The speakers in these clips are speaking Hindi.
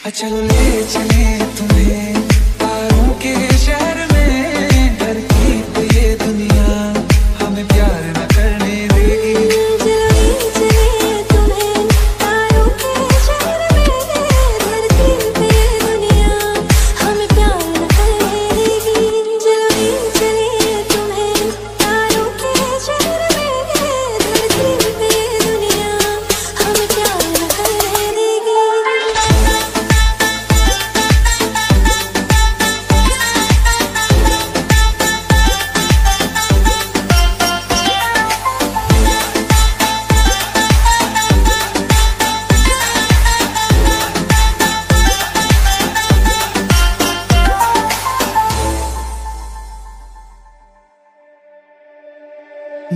चलो ले चले तुम्हें तारों के शहर में, धरती पे ये दुनिया हमें प्यार न करने देगी। चलो ले चले तुम्हें तारों के शहर में, धरती पे ये दुनिया हमें प्यार न करने देगी। चलो ले चले तुम्हें तारों के शहर में, धरती पे ये दुनिया हमें प्यार न करने देगी।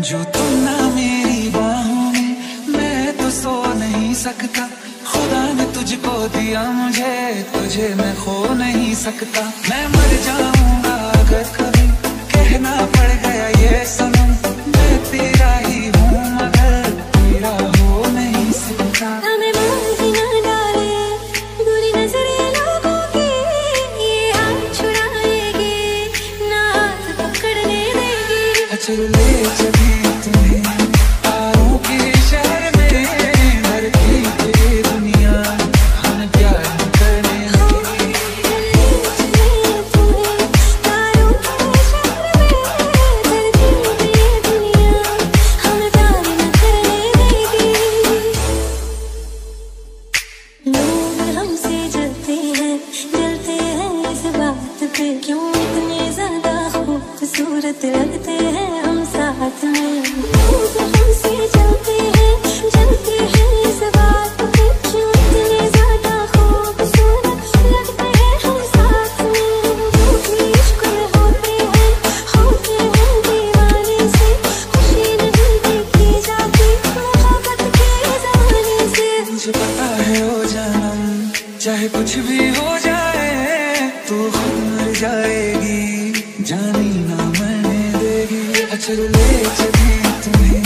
जो तुम ना मेरी बाहों में, मैं तो सो नहीं सकता। खुदा ने तुझको दिया मुझे, तुझे मैं खो नहीं सकता। मैं मर जाऊंगा अगर कभी कहना पड़ गया ये सनम, मैं तेरा ही हूँ मगर तेरा हो नहीं सकता। हमें मार ही ना डाले बुरी नजरें लोगों की, ये हाथ छुड़ाएगी ना हाथ पकड़ने देगी। चलो ले चली तुम्हें तारों के शहर में, धरती पे ये दुनिया हमें प्यार न करने देगी। चले तुम्हें तारों के शहर में, धरती पे ये दुनिया हमें प्यार न करने देगी। लोग हमसे जलते हैं इस बात पे, क्यों इतने ज्यादा खूबसूरत लगते हैं हम साथ में। लोग हमसे जलते हैं इस बात पे, क्यों इतने ज्यादा खूबसूरत लगते हैं हम साथ में। जो भी इश्क में होते हैं दीवाने से, खुशी नहीं देखी जाती मोहब्बत के जमाने से। मुझे पता है ओ जानम, चाहे कुछ भी हो जाए तू खुद मर जाएगी, जानी ना मरने देगी। चलो ले चली तुम्हें